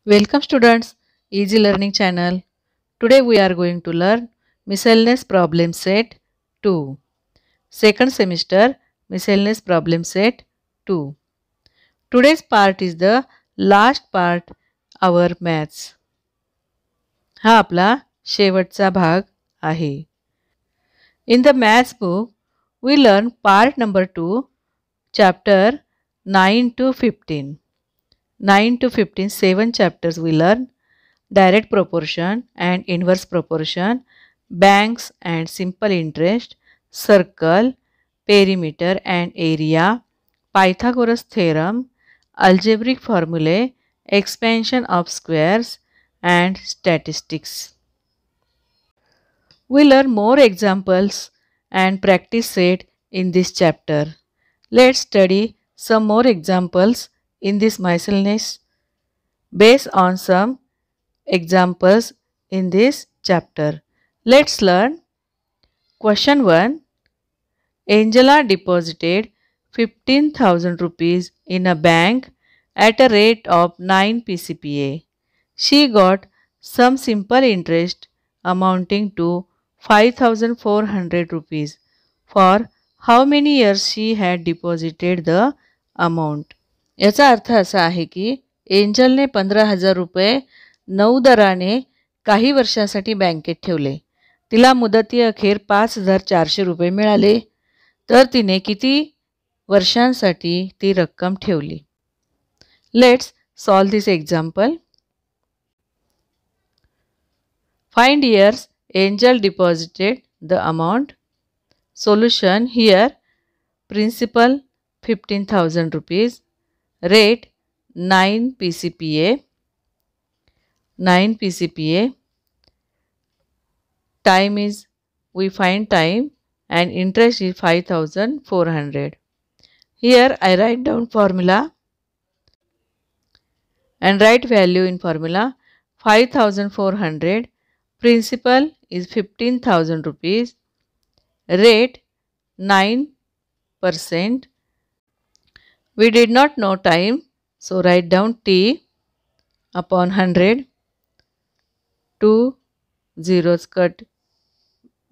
Welcome students, Easy Learning channel. Today we are going to learn Miscellaneous Problem Set 2. Second semester Miscellaneous Problem Set 2. Today's part is the last part, our maths. हा आपला शेवटचा भाग आहे. In the maths book, we learn part number 2, chapter 9 to 15. 9 to 15, 7 chapters we learn. Direct proportion and inverse proportion, banks and simple interest, circle, perimeter and area, Pythagoras theorem, algebraic formulae, expansion of squares and statistics. We learn more examples and practice set in this chapter. Let's study some more examples in this miscellaneous based on some examples in this chapter. Let's learn. Question 1. Angela deposited 15,000 rupees in a bank at a rate of 9 PCPA. She got some simple interest amounting to 5,400 rupees. For how many years she had deposited the amount? याचा अर्थ असा आहे की एंजलने 15,000 रुपये 9 दराने काही वर्षासाठी बँकेत ठेवले. तिला मुदतीअखेर 5,400 रुपये मिळाले. तर तिने किती वर्षांसाठी ती रक्कम ठेवली? Let's solve this example. Find years Angel deposited the amount. Solution here. Principal 15,000 rupees. Rate 9 PCPA. 9 PCPA. Time is, we find time, and interest is 5,400. Here I write down formula and write value in formula. 5,400. Principal is 15,000 rupees. Rate 9%. We did not know time, so write down T upon 100. 2 zeros cut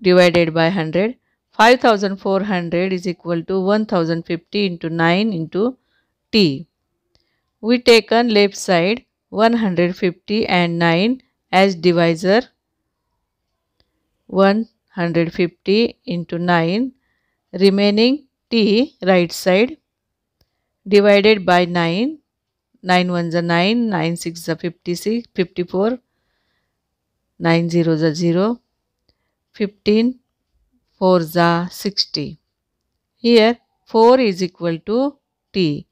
divided by 100. 5,400 is equal to 1,050 into 9 into T. We taken left side 150 and 9 as divisor. 150 into 9, remaining T right side, divided by 9. 9 ones are 9, 9 6 are 56, 54, 9 zeros are 0, 15 4s are 60. Here 4 is equal to T.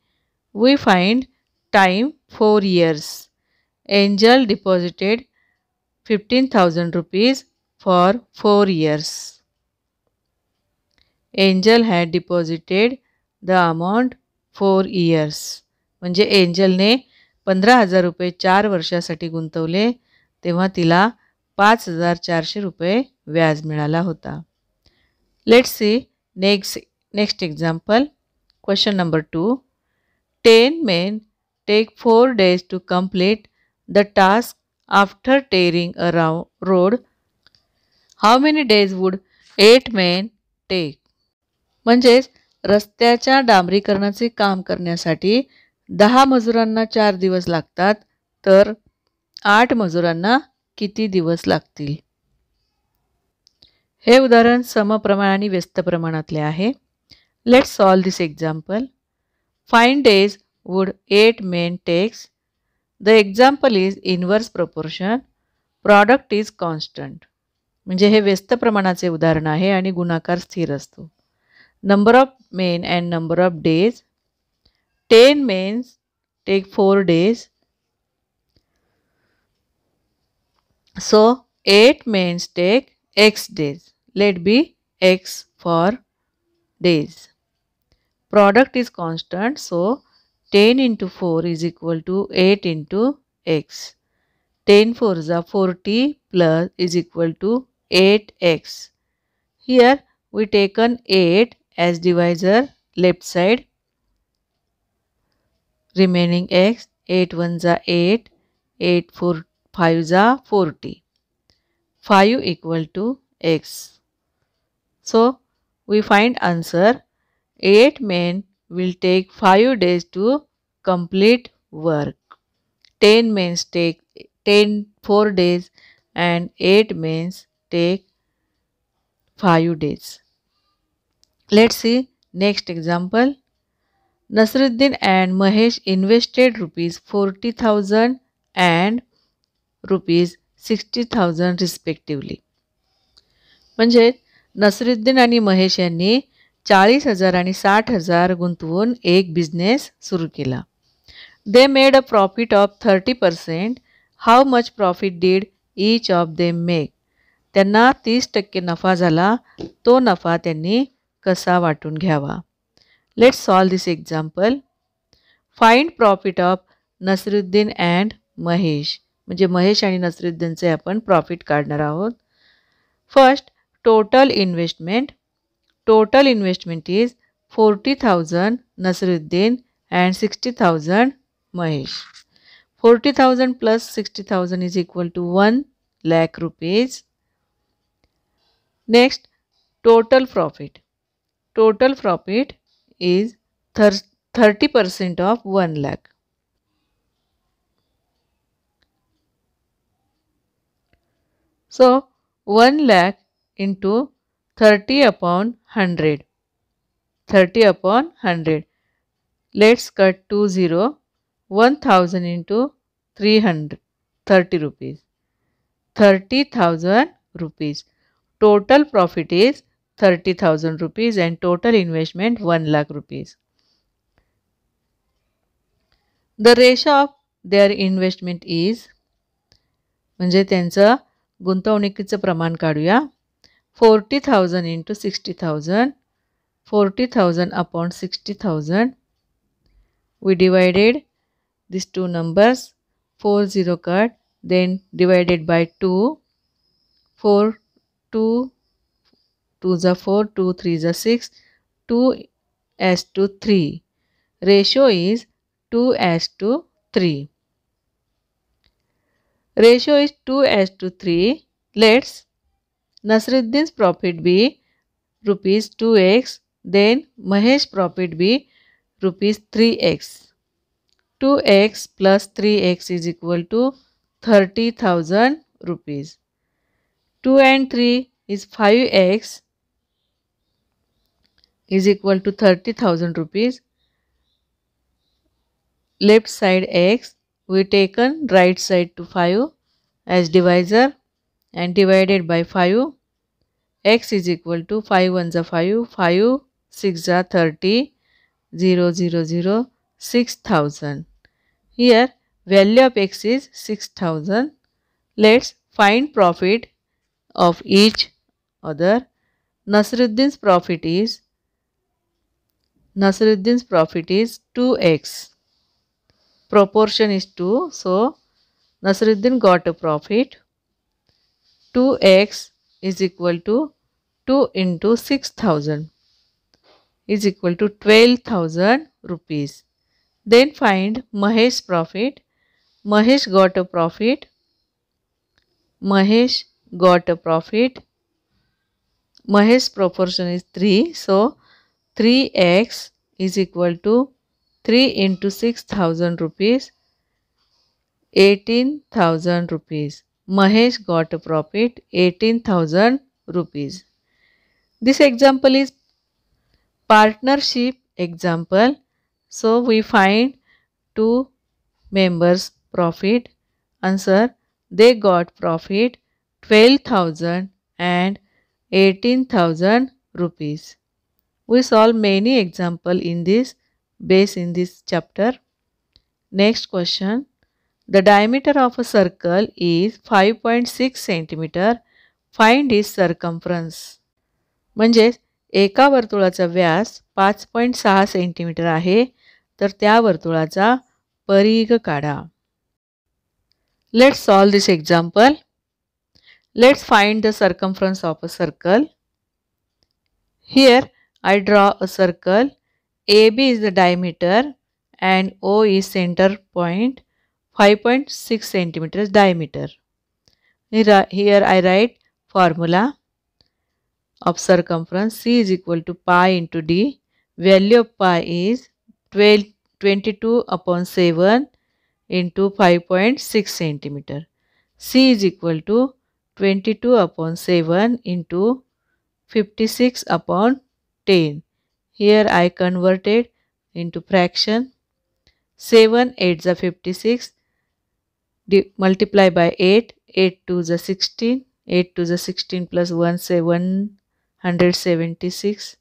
We find time 4 years. Angel deposited 15,000 rupees for 4 years. Angel had deposited the amount 4 years. म्हणजे एंजलने 15,000 रुपये 4 वर्षासाठी गुंतवले तेव्हा तिला 5,400 रुपये व्याज मिळाला होता. Let's see next example. Question number 2. 10 men take 4 days to complete the task after tearing a road. How many days would 8 men take? म्हणजेच रस्त्याच्या डांबरीकरणाचे काम करण्यासाठी 10 मजुरांना 4 दिवस लागतात, तर 8 मजुरांना किती दिवस लागतील? हे उदाहरण समप्रमाण आणि व्यस्त प्रमाणातले आहे. Let's solve this example. Find days would 8 men takes. The example is inverse proportion. Product is constant. म्हणजे हे व्यस्त प्रमाणाचे उदाहरण आहे आणि गुणाकार स्थिर असतो. Number of men and number of days. 10 men take 4 days. So 8 men take x days. Let be x for days. Product is constant, so 10 into 4 is equal to 8 into x. 10 4s are 40 plus is equal to 8x. Here we taken 8 as divisor left side. Remaining x, 8 ones are 8 8 4 5 जा 40. 5 equal to x. So we find answer 8 men will take 5 days to complete work. 10 men take 4 days and 8 men take 5 days. Let's see next example. Nasruddin and Mahesh invested rupees 40,000 and rupees 60,000 respectively. म्हणजे नसरुद्दीन आणि महेश यांनी 40,000 आणि 60,000 गुंतवून एक business सुरू केला. They made a profit of 30%. How much profit did each of them make? त्यांना 30% नफा झाला. तो नफा त्यांनी कसा वाटून घ्यावा? Let's solve this example. Find profit of Nasruddin and Mahesh. म्हणजे महेश आणि नसरुद्दीनचे आपण प्रॉफिट काढणार आहोत. First, total investment. Total investment is 40,000 Nasruddin and 60,000 Mahesh. 40,000 plus 60,000 is equal to 1 lakh rupees. Next, total profit. Total profit is 30% of 1 lakh. So 1 lakh into 30 upon 100. 30 upon 100. Let's cut 2 0. 1000 into 300. 30 rupees. 30,000 rupees. Total profit is 30,000 rupees and total investment 1 lakh rupees. The ratio of their investment is, म्हणजे त्यांचं गुंतवणुकीचं प्रमाण काढूया. 40,000 into 60,000. 40,000 upon 60,000. We divided these two numbers. 4 0 cut, then divided by 2. 4 2 2 is 4, 2 3 is 6, 2 as to 3. Ratio is 2 as to 3. Ratio is 2 as to 3. Let's Nasruddin's profit be rupees 2x, then Mahesh profit be rupees 3x. 2x plus 3x is equal to 30,000 rupees. 2 and 3 is 5x is equal to 30,000 rupees. Left side x, we taken right side to 5 as divisor and divided by 5. X is equal to 5 1s are 5, 5 6 are 30, 0 0 0, 6,000. Here value of x is 6,000. Let's find profit of each other. Nasruddin's profit is 2x. Proportion is 2, so Nasruddin got a profit. 2x is equal to 2 into 6,000 is equal to 12,000 rupees. Then find Mahesh's profit. Mahesh got a profit. Mahesh's proportion is 3. So 3x is equal to 3 into 6,000 rupees, 18,000 rupees. Mahesh got a profit 18,000 rupees. This example is partnership example. So we find two members profit. Answer, they got profit 12,000 and 18,000 rupees. We solve many examples in this chapter. Next question. The diameter of a circle is 5.6 cm. Find its circumference. म्हणजे एका वर्तुळाचा व्यास 5.6 centimetre आहे, तर त्या वर्तुळाचा परिघ काढा. Let's solve this example. Let's find the circumference of a circle. Here I draw a circle. AB is the diameter and O is center point. 5.6 centimeters diameter. Here I write formula of circumference. C is equal to pi into d. Value of pi is 22 upon 7 into 5.6 centimeter. C is equal to 22 upon 7 into 56 upon 10. Here I converted into fraction. 7 8s are 56. Multiply by 8. 8 2s are 16. 8 2s are 16 plus 1 176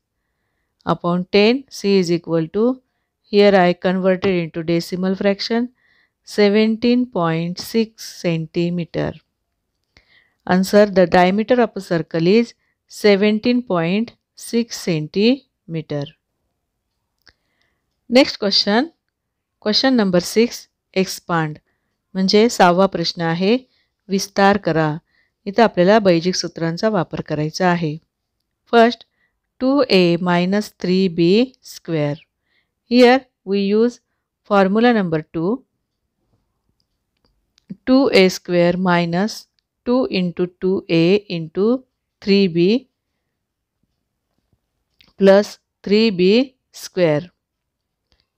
upon 10. C is equal to, here I converted into decimal fraction, 17.6 centimeter. Answer: the diameter of a circle is 17.6 centimeter. Next question. Question number 6. Expand. म्हणजे 6वा प्रश्न आहे विस्तार करा. इथं आपल्याला बैजिक सूत्रांचा वापर करायचा आहे. First 2a minus 3b square. Here we use formula number 2. 2a square minus 2 into 2a into 3b plus 3b square.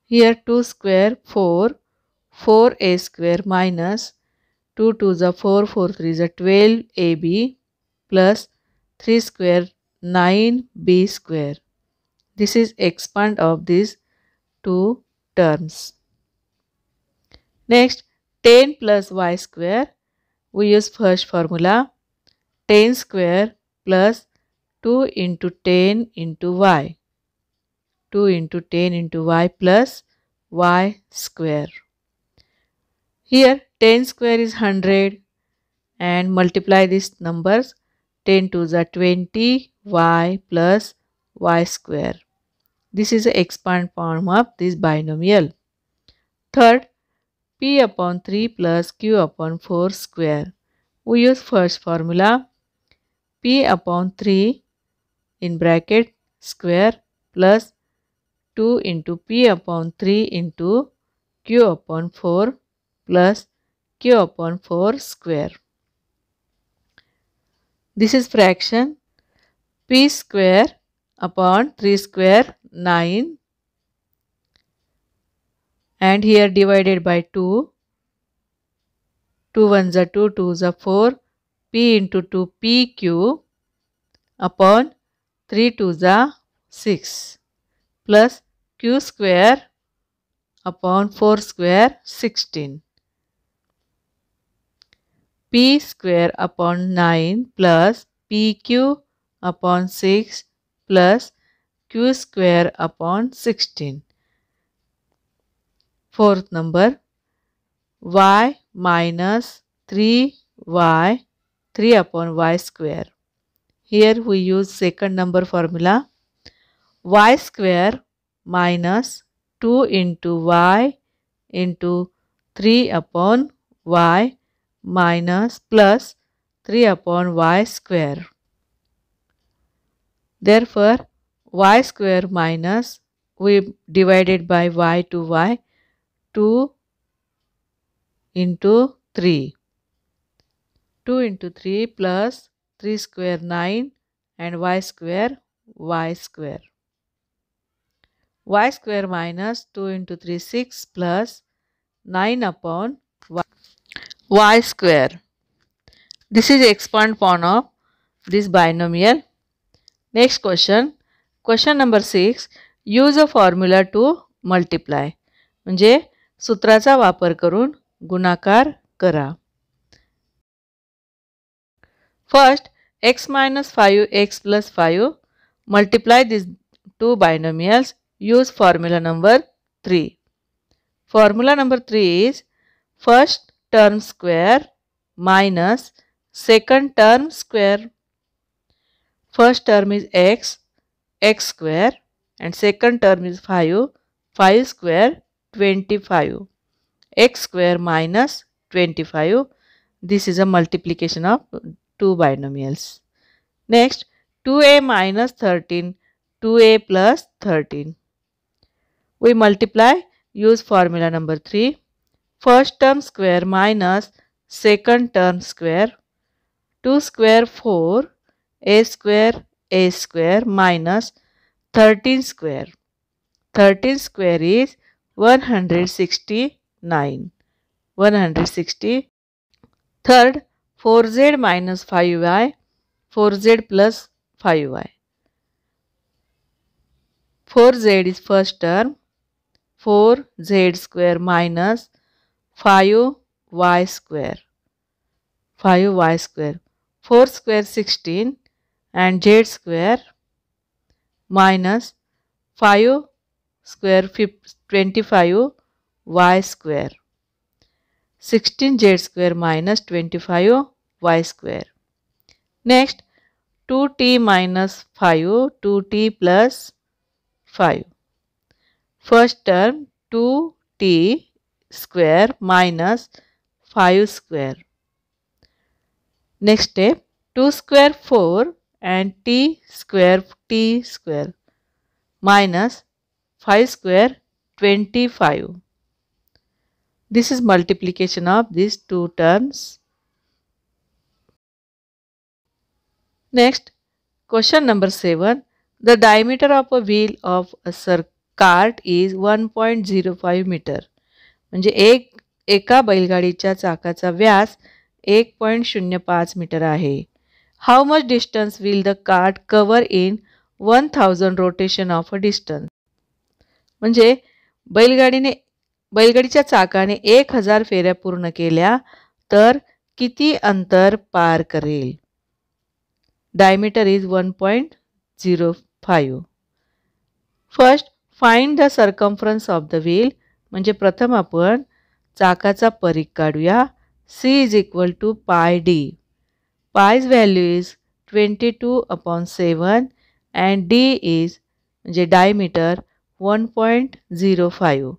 Here 2 square 4. 4a square minus 2 2s are 4, 4 3s are 12ab plus 3 square 9b square. This is expand of these two terms. Next 10 plus y square. We use first formula 10 square plus 2 into 10 into y. 2 into 10 into y plus y square. Here 10 square is 100 and multiply these numbers. 10 2s are 20 y plus y square. This is the expand form of this binomial. Third, p upon 3 plus q upon 4 square. We use first formula p upon 3 in bracket square plus 2 into p upon 3 into q upon 4 plus q upon 4 square. This is fraction. P square upon 3 square 9 and here divided by 2. 2 1s are 2, 2s are 4. P into 2 pq upon 3 2s are 6 plus q square upon 4 square 16. P square upon 9 plus pq upon 6 plus q square upon 16. Fourth number, y minus 3y 3 upon y square. Here we use second number formula. Y square minus 2 into y into 3 upon y minus plus 3 upon y square. Therefore, y square minus, we divided by y to y, 2 into 3. 2 into 3 plus 3 square 9 and y square y square. Y square minus 2 into 3 6 plus 9 upon y square. This is expand form of this binomial. Next question. Question number 6. Use a formula to multiply. म्हणजे सूत्राचा वापर करून गुणाकार करा. First, x minus 5x plus 5. Multiply these two binomials. Use formula number 3. Formula number 3 is first term square minus second term square. First term is x square and second term is 5 square 25. X square minus 25. This is a multiplication of two binomials. Next, 2a minus 13, 2a plus 13. We multiply, use formula number 3. first term square minus second term square. 2 square 4, a square minus 13 square. 13 square is 169. 160. Third, 4z minus 5y, 4z plus 5y. 4z is first term, 4z square minus 5y square. 5y square. 4 square 16 and z square minus 5 square 25 y square. 16z square minus 25 y square. Next, 2t minus 5, 2t plus 5. First term 2t square minus 5 square. Next step, 2 square 4 and t square minus 5 square 25. This is multiplication of these two terms. Next, question number 7. The diameter of a wheel of a cart is 1.05 meter. म्हणजे एका बैलगाडीच्या चाकाचा व्यास 1.05 metre आहे. How much distance will the cart cover in 1000 rotation of a distance? म्हणजे बैलगाडीच्या चाकाने 1000 फेऱ्या पूर्ण केल्या तर किती अंतर पार करेल? Diameter is 1.05. First, find the circumference of the wheel. म्हणजे प्रथम आपण चाकाचा परिघ काढूया. C is equal to pi d. Pi's value is 22/7 and d is म्हणजे diameter 1.05.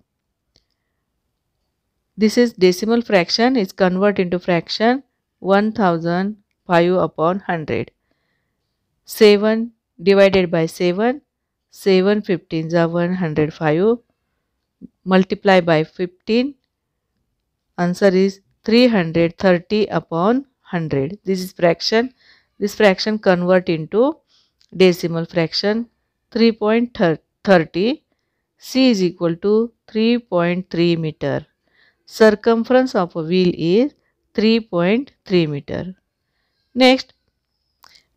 This is decimal fraction is convert into fraction 1005/100. 7 divided by 7, 7 15s are 105, multiply by 15, answer is 330/100. This is fraction. This fraction convert into decimal fraction 3.30. C is equal to 3.3 meter. Circumference of a wheel is 3.3 meter. Next,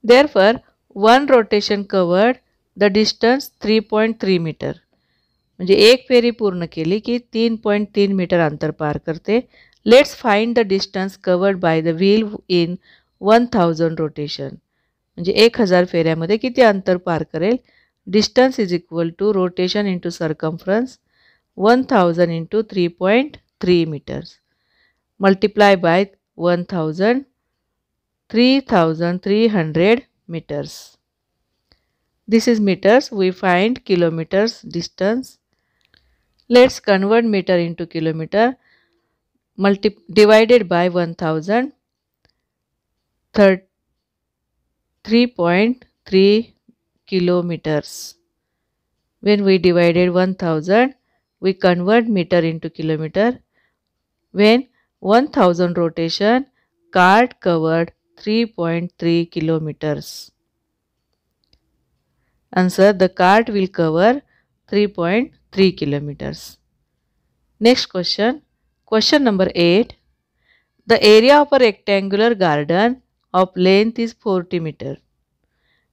therefore, one rotation covered the distance 3.3 meter. म्हणजे एक फेरी पूर्ण केली की 3.3 metre अंतर पार करते. Let's find the distance covered by the wheel in 1000 rotation. म्हणजे 1000 फेऱ्यामध्ये किती अंतर पार करेल? Distance is equal to rotation into circumference 1000 into 3.3 metres. Multiply by 1000, 3300 meters. This is meters. We find kilometers distance. Let's convert meter into kilometer. Divided by 1000, 3.3 kilometers. When we divided 1000, we convert meter into kilometer. When 1000 rotation, cart covered 3.3 kilometers. Answer, the cart will cover 3.3 kilometers. Next question. Question number 8. The area of a rectangular garden of length is 40 meter.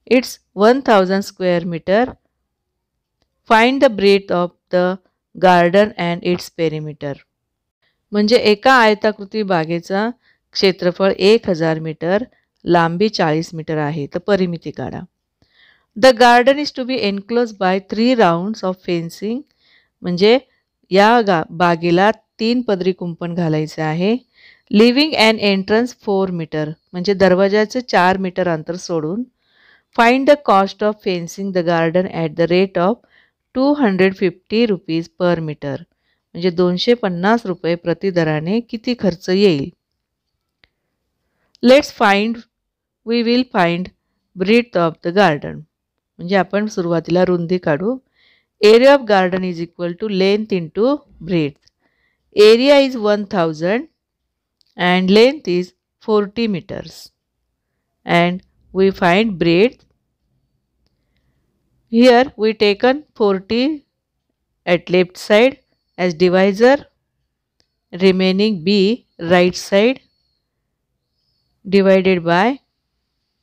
It's 1000 square meter. Find the breadth of the garden and its perimeter. म्हणजे एका आयताकृती बागेचा क्षेत्रफळ 1000 metre, लांबी 40 metre आहे. तर परिमिती काढा. The garden is to be enclose by 3 rounds of fencing. म्हणजे या बागेला 3 पदरी कुंपण घालायचे आहे. Leaving and entrance 4 metre. म्हणजे दरवाजाचे 4 मीटर अंतर सोडून. Find the cost of fencing the garden at the rate of 250 rupees per metre. म्हणजे 250 रुपये प्रति दराने किती खर्च येईल? Let's find. We will find breadth of the garden. म्हणजे आपण सुरुवातीला रुंदी काढू. Area of garden is equal to length into breadth. Area is 1000 and length is 40 meters. And we find breadth. Here we taken 40 at left side as divisor, remaining B right side divided by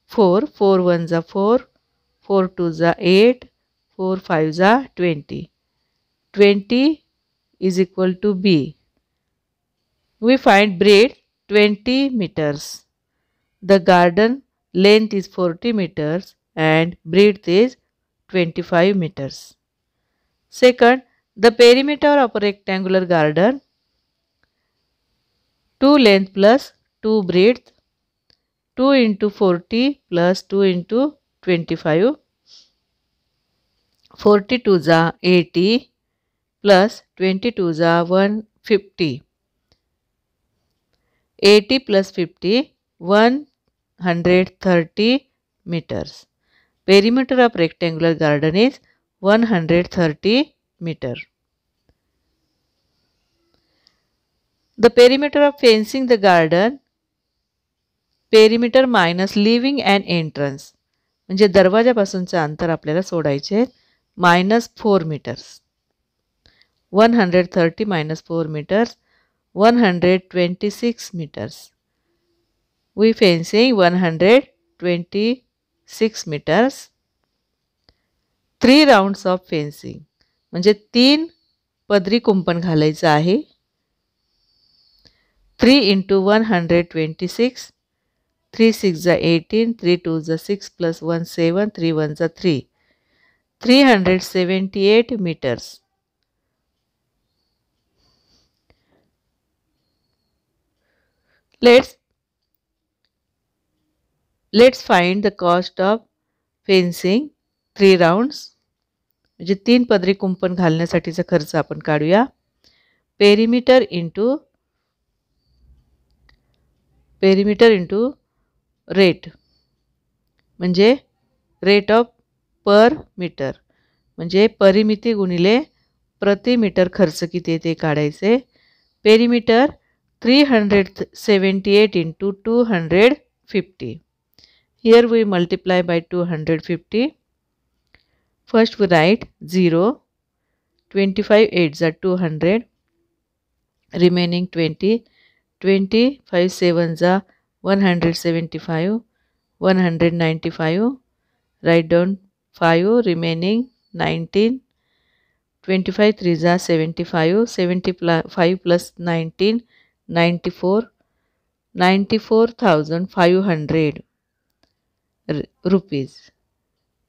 4. 4 ones are 4, 4 twos are 8, 4 fives are 20. 20 is equal to B. We find breadth 20 meters. The garden length is 40 meters and breadth is 25 meters. Second, the perimeter of a rectangular garden, 2 length plus 2 breadth, 2 into 40 plus 2 into 25, 42 is 80 plus 22 is 150. 80 plus 50, 130 meters. Perimeter of rectangular garden is 130 meter. The perimeter of fencing the garden, perimeter minus leaving an entrance, म्हणजे दरवाजापासूनचे अंतर आपल्याला सोडायचे -4 meters. 130 minus 4 meters, 126 meters. We fencing 126 meters. 3 rounds of fencing म्हणजे 3 पदरी कुंपण घालायचं आहे. 3 into 126, 3 6 are 18, 3 2 are 6 plus 1 7, 3 1 are 3. 378 meters. Let's find the cost of fencing 3 rounds. म्हणजे 3 पदरी कुंपण घालण्यासाठीचा खर्च आपण काढूया. Perimeter into rate म्हणजे rate of per meter म्हणजे परिमिती गुणिले प्रति मीटर खर्च किती ते काढायचे. Perimeter 378 into 250. Here we multiply by 250. First we write 0, 25 8s are 200, remaining 20, 20 5 7s are 175, 195, write down 5, remaining 19, 25 3s are 75, 75 plus 19, 94, 94,500 rupees.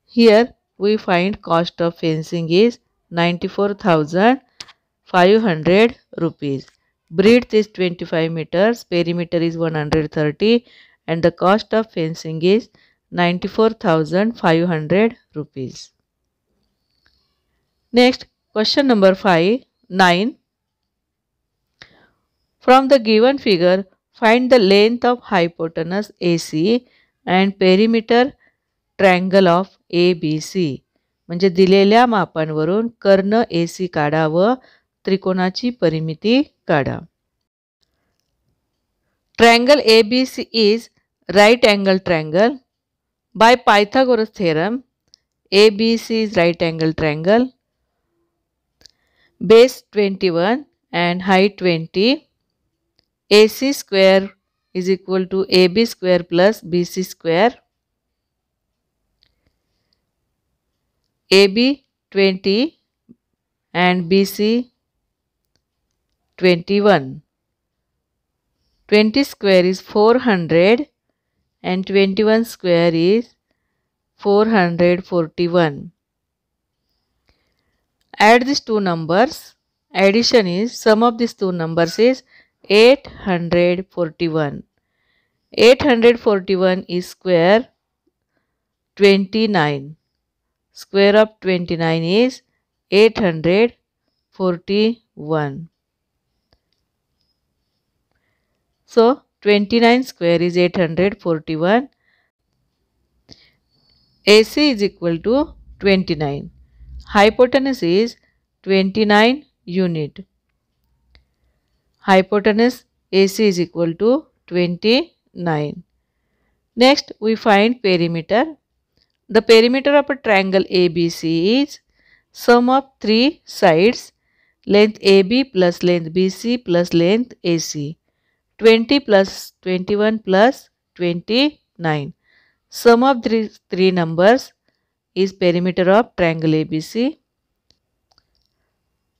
Here we find cost of fencing is 94,500 rupees. Breadth is 25 meters, perimeter is 130 and the cost of fencing is 94,500 rupees. Next, question number 9. From the given figure, find the length of hypotenuse AC and perimeter triangle of ABC. म्हणजे दिलेल्या मापांवरून कर्ण AC काढा व त्रिकोणाची परिमिती काढा. Triangle ABC is right angle triangle. By Pythagoras theorem, ABC is right angle triangle. Base 21 and height 20. AC square is equal to AB square plus BC square. AB 20 and BC 21. 20 square is 400 and 21 square is 441. Add these two numbers. Addition is, sum of these two numbers is 841. 841 is square 29. Square of 29 is 841. So 29 square is 841. AC is equal to 29. Hypotenuse is 29 unit. hypotenuse AC is equal to 29. Next, we find perimeter. The perimeter of a triangle ABC is sum of three sides, length AB plus length BC plus length AC. 20 plus 21 plus 29. Sum of these three numbers is perimeter of triangle ABC.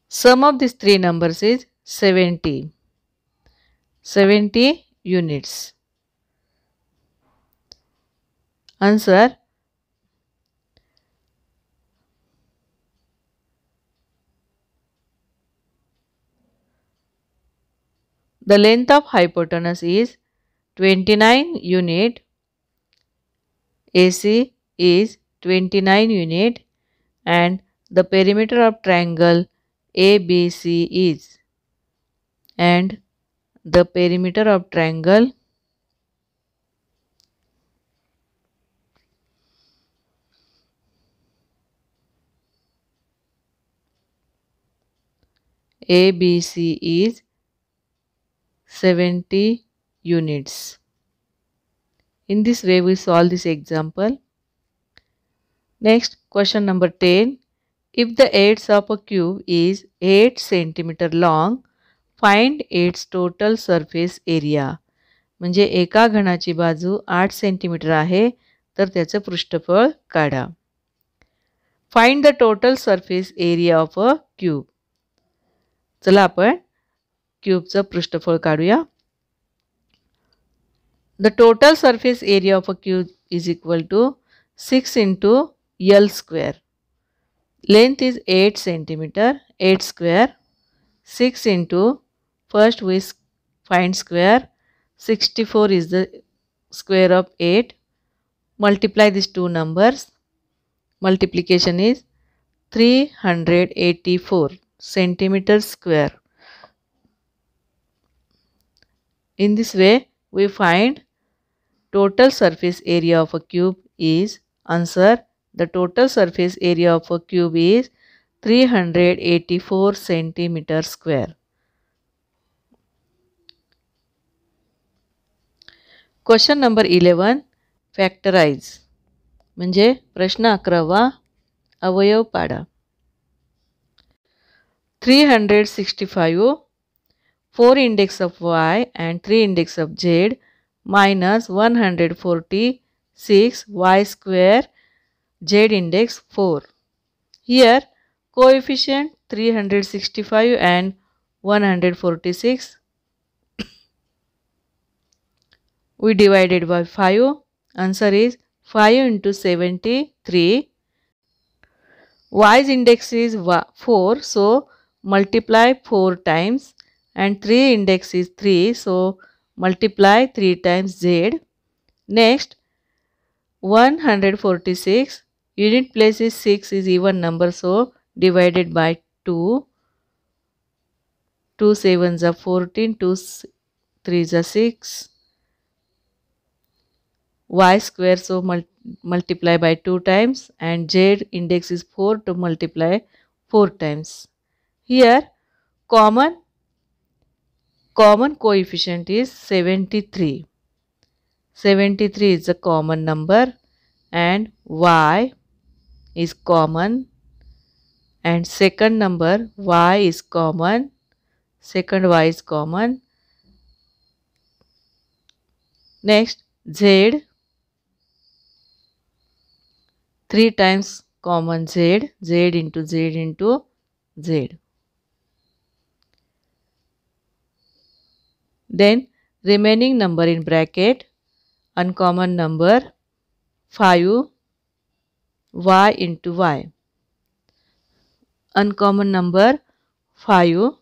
Sum of these three numbers is 70. 70 units. Answer. The length of hypotenuse is 29 unit. AC is 29 unit and the perimeter of triangle ABC is, and the perimeter of triangle ABC is 70 units. In this way we solve this example. Next, question number 10. If the edge of a cube is 8 cm long, find its total surface area. म्हणजे एका घनाची बाजू 8 centimetre आहे तर त्याचं पृष्ठफळ काढा. Find the total surface area of a cube. चला आपण क्यूबचं पृष्ठफळ काढूया. The total surface area of a cube is equal to 6 into L square. Length is 8 centimeter, 8 square. 6 into, first we find square. 64 is the square of 8. Multiply these two numbers. Multiplication is 384 centimeters square. In this way we find total surface area of a cube is, answer, the total surface area of a cube is 384 centimeter square. Question number 11. Factorize. म्हणजे प्रश्न 11वा अवयव पाडा. 365 4 index of y and 3 index of z minus 146 y square z index 4. Here coefficient 365 and 146 we divided by 5. Answer is 5 into 73. Y's index is 4, so multiply 4 times, and 3 index is 3, so multiply 3 times z. Next, 146, unit place is 6 is even number, so divided by 2. 2 sevens are 14, 2 3s are 6. Y square, so multiply by 2 times, and z index is 4 to multiply 4 times. Here common coefficient is 73. 73 is a common number and y is common, and second number y is common, second y is common. Next z, 3 times common z, z into z into z. Then remaining number in bracket, uncommon number 5 y into y. Uncommon number 5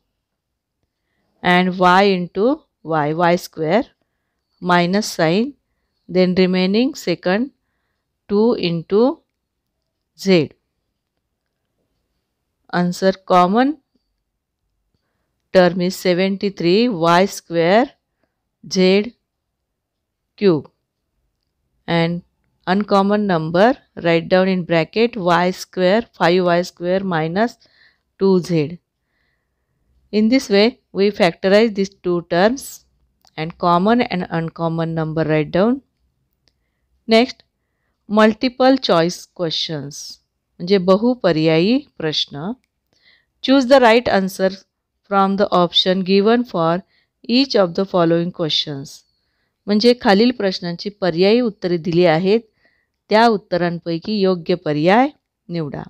and y into y square, minus sign, then remaining second 2 into z. Answer common term is 73 y square z cube, and uncommon number write down in bracket y square 5y square minus 2z. In this way, we factorize these two terms and common and uncommon number write down. Next, multiple choice questions म्हणजे बहुपर्यायी प्रश्न. Choose the right answer from the option given for each of the following questions. म्हणजे खालील प्रश्नांची पर्यायी उत्तरे दिली आहेत त्या उत्तरांपैकी योग्य पर्याय निवडा.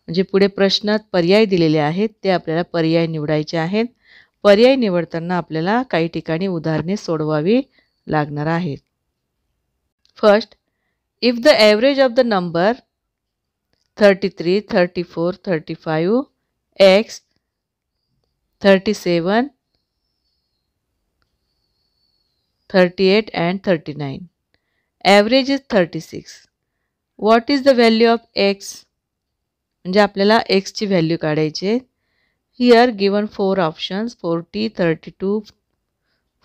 म्हणजे पुढे प्रश्नात पर्याय दिलेले आहेत ते आपल्याला पर्याय निवडायचे आहेत. पर्याय निवडताना आपल्याला काही ठिकाणी उदाहरणे सोडवावी लागणार आहेत. First, if the average of the number 33, 34, 35, x, 37, 38 and 39. Average is 36. What is the value of x? म्हणजे आपल्याला x ची व्हॅल्यू काढायची आहे. Here given 4 options 40, 32,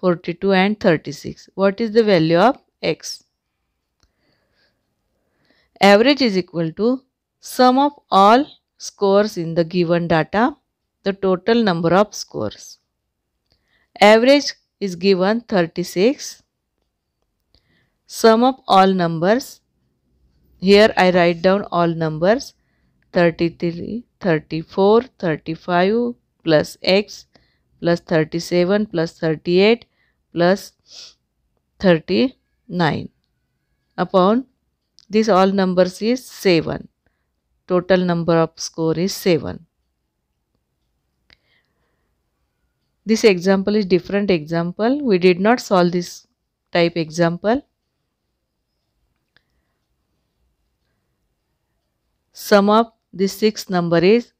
42 and 36. What is the value of x? Average is equal to sum of all scores in the given data, the total number of scores. Average is given 36. Sum of all numbers. Here I write down all numbers 33, 34, 35 plus x plus 37 plus 38 plus 39 upon this all numbers is 7. Total number of score is 7. This example is different example. We did not solve this type example. Sum of this sixth number is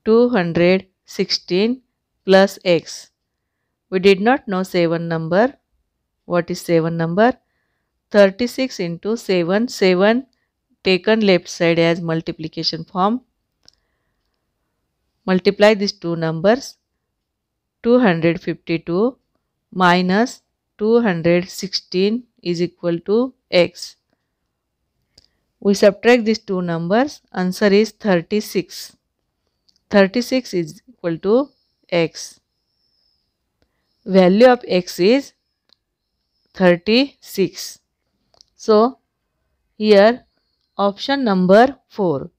216 plus x. We did not know 7 number. What is 7 number? 36 into 7. 7 taken left side as multiplication form. Multiply these two numbers. 252 minus 216 is equal to x. We subtract these two numbers. Answer is 36. 36 is equal to x. Value of x is 36. So, here option number 4.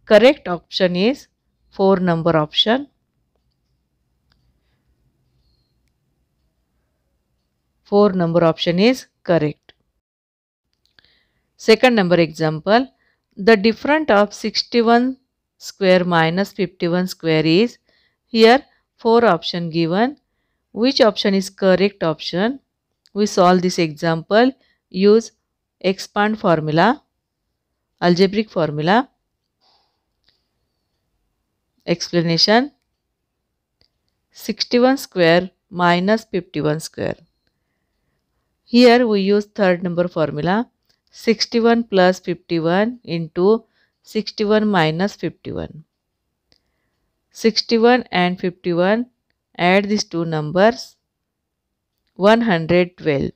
Correct option is 4 number option. 4 number option is correct. Second number example. The difference of 61 square minus 51 square is. Here 4 option given. Which option is correct option? We solve this example. Use expand formula, algebraic formula. Explanation. 61 square minus 51 square. Here we use third number formula. 61 plus 51 into 61 minus 51. 61 and 51, add these two numbers. 112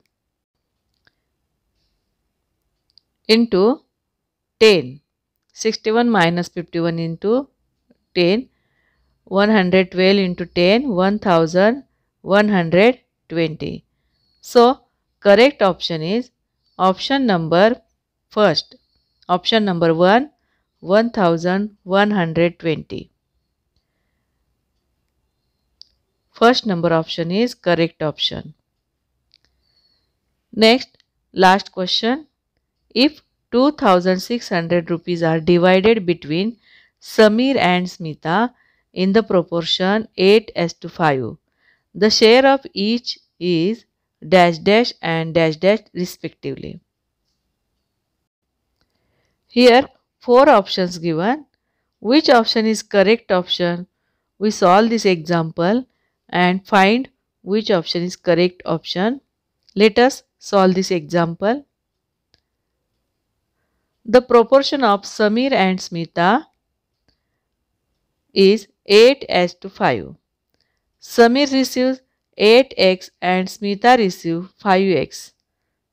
into 10. 61 minus 51 into 10. 112 into 10, 1120. So, correct option is option number first. Option number 1, 1120. First number option is correct option. Next, last question. If 2600 rupees are divided between Samir and Smita in the proportion 8:5, the share of each is dash dash and dash dash respectively. Here 4 options given. Which option is correct option? We solve this example and find which option is correct option. Let us solve this example. The proportion of Samir and Smita is 8:5. Samir receives 8x and Smita receives 5x.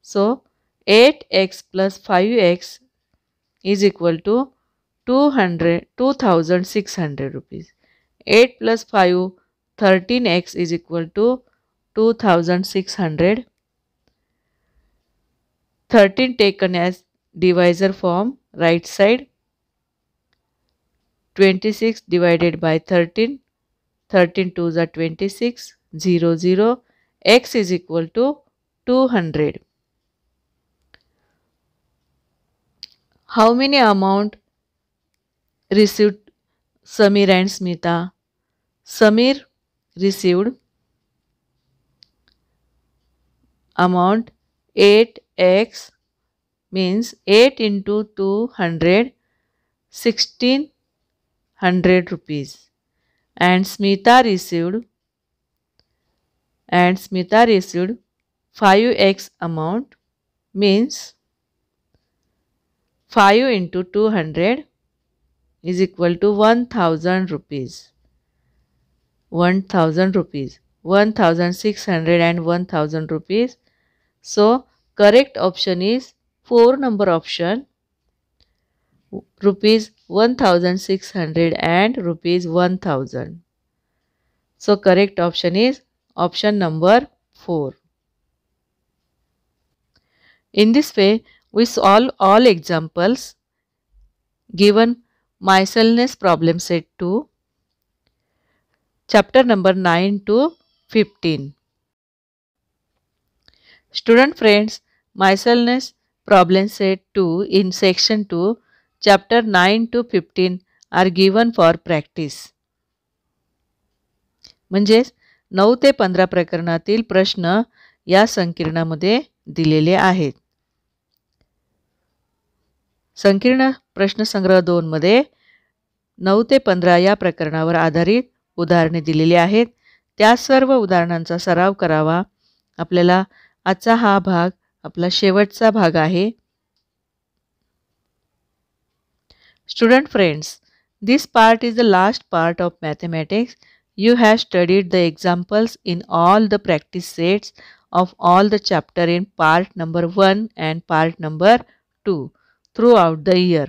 So, 8x plus 5x is equal to 2600 rupees. 8 plus 5, 13x is equal to 2600. 13 taken as divisor form, right side. 26 divided by 13, 13 2s are 26, 0 0, x is equal to 200. How many amount received Samir and Smita? Samir received amount 8x, means 8 into 200, 1600 rupees. And Smita received 5x amount, means 5 into 200 is equal to 1000 rupees. 1000 rupees, 1600 and 1000 rupees. So correct option is 4 number option, rupees 1600 and rupees 1000. So correct option is option number 4. In this way, we solve all examples given miscellaneous problem set 2, chapter number 9 to 15. Student friends, miscellaneous problem set 2 in section 2, chapter 9 to 15 are given for practice. म्हणजेच 9 ते 15 प्रकरणातील प्रश्न या संकीर्णामध्ये दिलेले आहेत. संकीर्ण प्रश्नसंग्रह 2 मध्ये 9 ते 15 या प्रकरणावर आधारित उदाहरणे दिलेली आहेत. त्या सर्व उदाहरणांचा सराव करावा. आपल्याला आजचा हा भाग आपला शेवटचा भाग आहे. Student friends, this part is the last part of mathematics. You have studied the examples in all the practice sets of all the chapter in part number 1 and part number 2 throughout the year.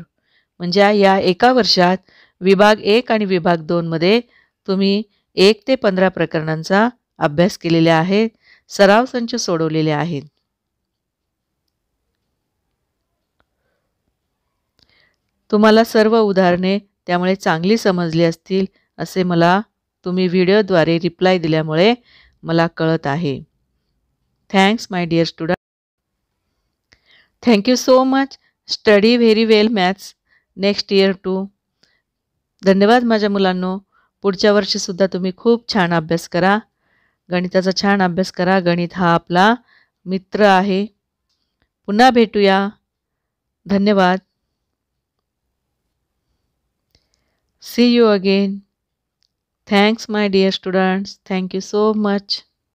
म्हणजे या एका वर्षात विभाग 1 आणि विभाग 2 मध्ये तुम्ही 1 ते 15 प्रकरणांचा अभ्यास केलेला आहे, सराव संच सोडवलेले आहेत. तुम्हाला सर्व उदाहरणे त्यामुळे चांगली समजली असतील असे मला तुम्ही व्हिडिओद्वारे रिप्लाय दिल्यामुळे मला कळत आहे. Thanks my dear student. Thank you so much. Study very well maths next year too. धन्यवाद माझ्या मुलांनो. पुढच्या वर्षीसुद्धा तुम्ही खूप छान अभ्यास करा. गणिताचा छान अभ्यास करा. गणित हा आपला मित्र आहे. पुन्हा भेटूया. धन्यवाद. See you again. Thanks my dear students. Thank you so much.